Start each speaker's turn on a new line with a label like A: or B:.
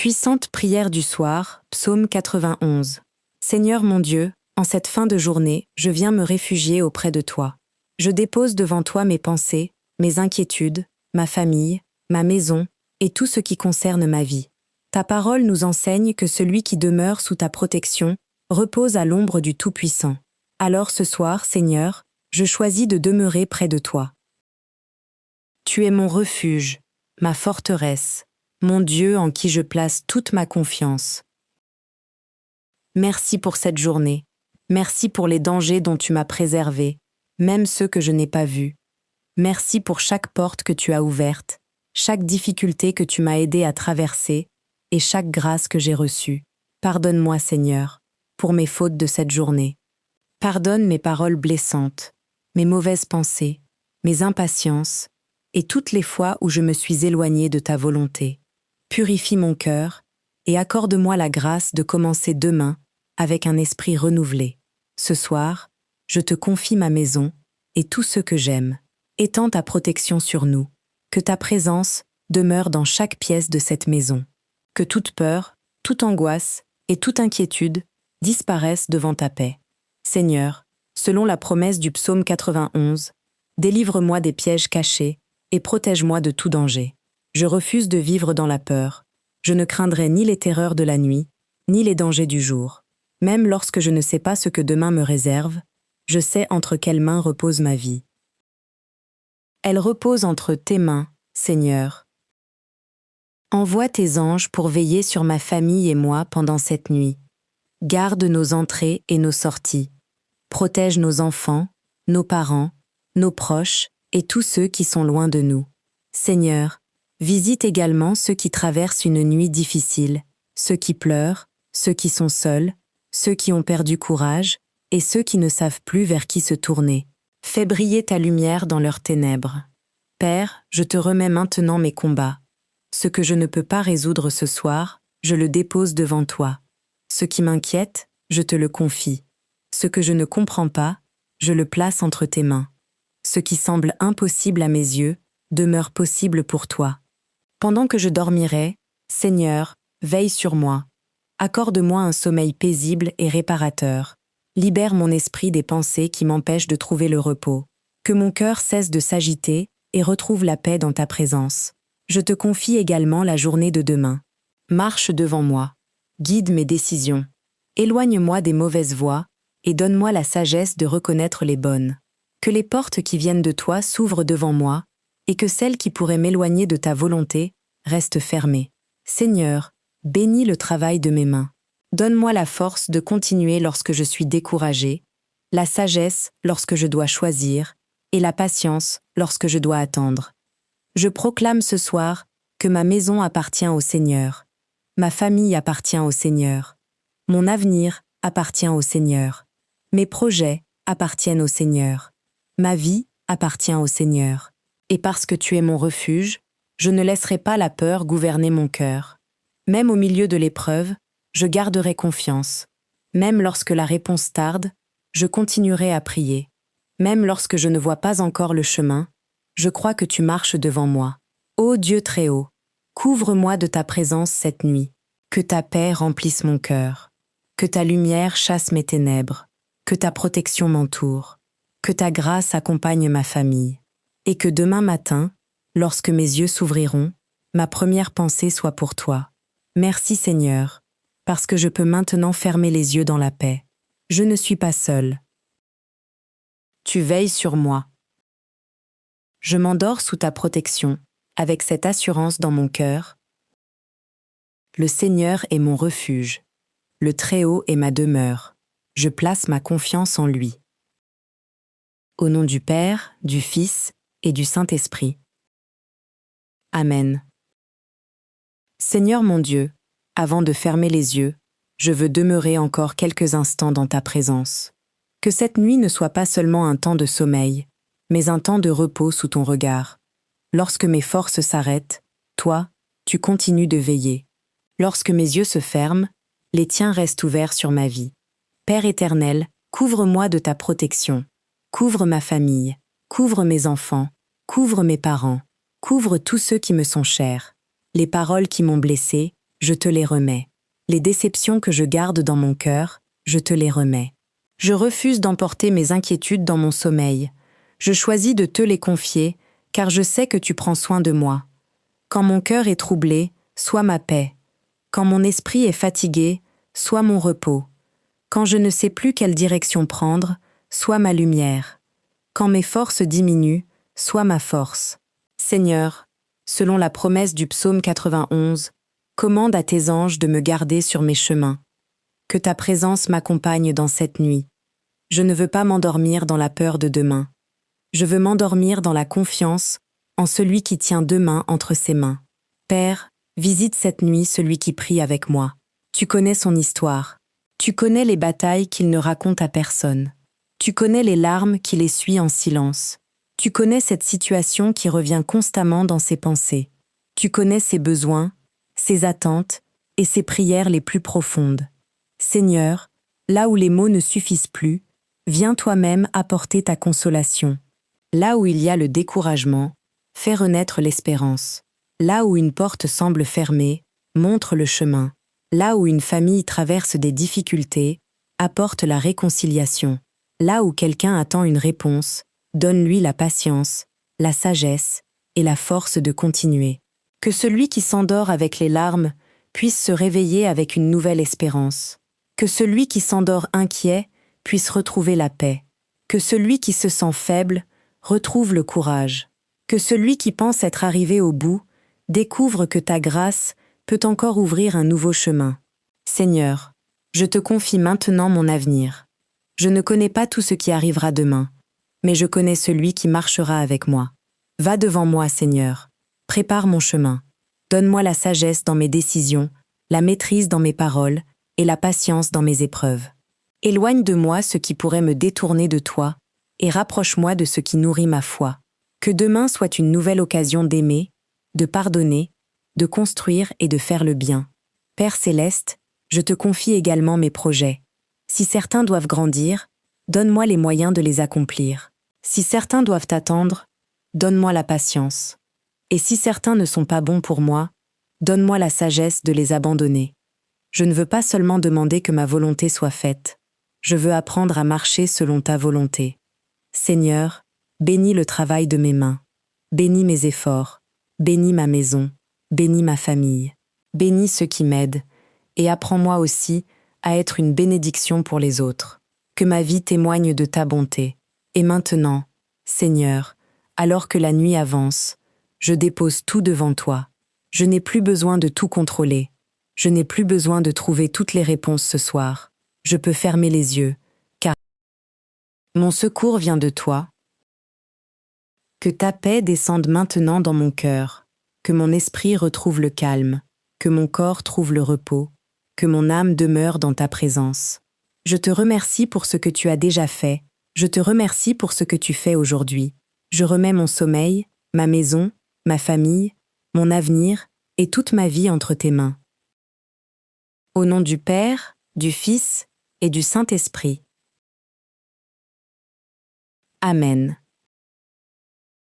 A: Puissante prière du soir, psaume 91. Seigneur mon Dieu, en cette fin de journée, je viens me réfugier auprès de toi. Je dépose devant toi mes pensées, mes inquiétudes, ma famille, ma maison et tout ce qui concerne ma vie. Ta parole nous enseigne que celui qui demeure sous ta protection repose à l'ombre du Tout-Puissant. Alors ce soir, Seigneur, je choisis de demeurer près de toi. Tu es mon refuge, ma forteresse, mon Dieu en qui je place toute ma confiance. Merci pour cette journée. Merci pour les dangers dont tu m'as préservé, même ceux que je n'ai pas vus. Merci pour chaque porte que tu as ouverte, chaque difficulté que tu m'as aidé à traverser et chaque grâce que j'ai reçue. Pardonne-moi, Seigneur, pour mes fautes de cette journée. Pardonne mes paroles blessantes, mes mauvaises pensées, mes impatiences et toutes les fois où je me suis éloignée de ta volonté. Purifie mon cœur et accorde-moi la grâce de commencer demain avec un esprit renouvelé. Ce soir, je te confie ma maison et tout ce que j'aime. Étends ta protection sur nous, que ta présence demeure dans chaque pièce de cette maison. Que toute peur, toute angoisse et toute inquiétude disparaissent devant ta paix. Seigneur, selon la promesse du psaume 91, délivre-moi des pièges cachés et protège-moi de tout danger. Je refuse de vivre dans la peur. Je ne craindrai ni les terreurs de la nuit, ni les dangers du jour. Même lorsque je ne sais pas ce que demain me réserve, je sais entre quelles mains repose ma vie. Elle repose entre tes mains, Seigneur. Envoie tes anges pour veiller sur ma famille et moi pendant cette nuit. Garde nos entrées et nos sorties. Protège nos enfants, nos parents, nos proches et tous ceux qui sont loin de nous. Seigneur, visite également ceux qui traversent une nuit difficile, ceux qui pleurent, ceux qui sont seuls, ceux qui ont perdu courage et ceux qui ne savent plus vers qui se tourner. Fais briller ta lumière dans leurs ténèbres. Père, je te remets maintenant mes combats. Ce que je ne peux pas résoudre ce soir, je le dépose devant toi. Ce qui m'inquiète, je te le confie. Ce que je ne comprends pas, je le place entre tes mains. Ce qui semble impossible à mes yeux, demeure possible pour toi. Pendant que je dormirai, Seigneur, veille sur moi. Accorde-moi un sommeil paisible et réparateur. Libère mon esprit des pensées qui m'empêchent de trouver le repos. Que mon cœur cesse de s'agiter et retrouve la paix dans ta présence. Je te confie également la journée de demain. Marche devant moi. Guide mes décisions. Éloigne-moi des mauvaises voies et donne-moi la sagesse de reconnaître les bonnes. Que les portes qui viennent de toi s'ouvrent devant moi et que celles qui pourraient m'éloigner de ta volonté restent fermées. Seigneur, bénis le travail de mes mains. Donne-moi la force de continuer lorsque je suis découragée, la sagesse lorsque je dois choisir et la patience lorsque je dois attendre. Je proclame ce soir que ma maison appartient au Seigneur, ma famille appartient au Seigneur, mon avenir appartient au Seigneur, mes projets appartiennent au Seigneur, ma vie appartient au Seigneur. Et parce que tu es mon refuge, je ne laisserai pas la peur gouverner mon cœur. Même au milieu de l'épreuve, je garderai confiance. Même lorsque la réponse tarde, je continuerai à prier. Même lorsque je ne vois pas encore le chemin, je crois que tu marches devant moi. Ô Dieu très haut, couvre-moi de ta présence cette nuit. Que ta paix remplisse mon cœur. Que ta lumière chasse mes ténèbres. Que ta protection m'entoure. Que ta grâce accompagne ma famille. Et que demain matin, lorsque mes yeux s'ouvriront, ma première pensée soit pour toi. Merci Seigneur, parce que je peux maintenant fermer les yeux dans la paix. Je ne suis pas seule. Tu veilles sur moi. Je m'endors sous ta protection, avec cette assurance dans mon cœur. Le Seigneur est mon refuge. Le Très-Haut est ma demeure. Je place ma confiance en lui. Au nom du Père, du Fils et du Saint-Esprit. Amen. Seigneur mon Dieu, avant de fermer les yeux, je veux demeurer encore quelques instants dans ta présence. Que cette nuit ne soit pas seulement un temps de sommeil, mais un temps de repos sous ton regard. Lorsque mes forces s'arrêtent, toi, tu continues de veiller. Lorsque mes yeux se ferment, les tiens restent ouverts sur ma vie. Père éternel, couvre-moi de ta protection. Couvre ma famille, couvre mes enfants, couvre mes parents, couvre tous ceux qui me sont chers. Les paroles qui m'ont blessé, je te les remets. Les déceptions que je garde dans mon cœur, je te les remets. Je refuse d'emporter mes inquiétudes dans mon sommeil. Je choisis de te les confier, car je sais que tu prends soin de moi. Quand mon cœur est troublé, sois ma paix. Quand mon esprit est fatigué, sois mon repos. Quand je ne sais plus quelle direction prendre, sois ma lumière. Quand mes forces diminuent, sois ma force. Seigneur, selon la promesse du psaume 91, commande à tes anges de me garder sur mes chemins. Que ta présence m'accompagne dans cette nuit. Je ne veux pas m'endormir dans la peur de demain. Je veux m'endormir dans la confiance en celui qui tient demain entre ses mains. Père, visite cette nuit celui qui prie avec moi. Tu connais son histoire. Tu connais les batailles qu'il ne raconte à personne. Tu connais les larmes qu'il essuie en silence. Tu connais cette situation qui revient constamment dans ses pensées. Tu connais ses besoins, ses attentes et ses prières les plus profondes. Seigneur, là où les mots ne suffisent plus, viens toi-même apporter ta consolation. Là où il y a le découragement, fais renaître l'espérance. Là où une porte semble fermée, montre le chemin. Là où une famille traverse des difficultés, apporte la réconciliation. Là où quelqu'un attend une réponse, donne-lui la patience, la sagesse et la force de continuer. Que celui qui s'endort avec les larmes puisse se réveiller avec une nouvelle espérance. Que celui qui s'endort inquiet puisse retrouver la paix. Que celui qui se sent faible retrouve le courage. Que celui qui pense être arrivé au bout découvre que ta grâce peut encore ouvrir un nouveau chemin. Seigneur, je te confie maintenant mon avenir. Je ne connais pas tout ce qui arrivera demain, mais je connais celui qui marchera avec moi. Va devant moi, Seigneur. Prépare mon chemin. Donne-moi la sagesse dans mes décisions, la maîtrise dans mes paroles et la patience dans mes épreuves. Éloigne de moi ce qui pourrait me détourner de toi et rapproche-moi de ce qui nourrit ma foi. Que demain soit une nouvelle occasion d'aimer, de pardonner, de construire et de faire le bien. Père céleste, je te confie également mes projets. Si certains doivent grandir, donne-moi les moyens de les accomplir. Si certains doivent attendre, donne-moi la patience. Et si certains ne sont pas bons pour moi, donne-moi la sagesse de les abandonner. Je ne veux pas seulement demander que ma volonté soit faite. Je veux apprendre à marcher selon ta volonté. Seigneur, bénis le travail de mes mains. Bénis mes efforts. Bénis ma maison. Bénis ma famille. Bénis ceux qui m'aident. Et apprends-moi aussi à être une bénédiction pour les autres. Que ma vie témoigne de ta bonté. Et maintenant, Seigneur, alors que la nuit avance, je dépose tout devant toi. Je n'ai plus besoin de tout contrôler. Je n'ai plus besoin de trouver toutes les réponses ce soir. Je peux fermer les yeux, car mon secours vient de toi. Que ta paix descende maintenant dans mon cœur, que mon esprit retrouve le calme, que mon corps trouve le repos, que mon âme demeure dans ta présence. Je te remercie pour ce que tu as déjà fait, je te remercie pour ce que tu fais aujourd'hui. Je remets mon sommeil, ma maison, ma famille, mon avenir et toute ma vie entre tes mains. Au nom du Père, du Fils et du Saint-Esprit. Amen.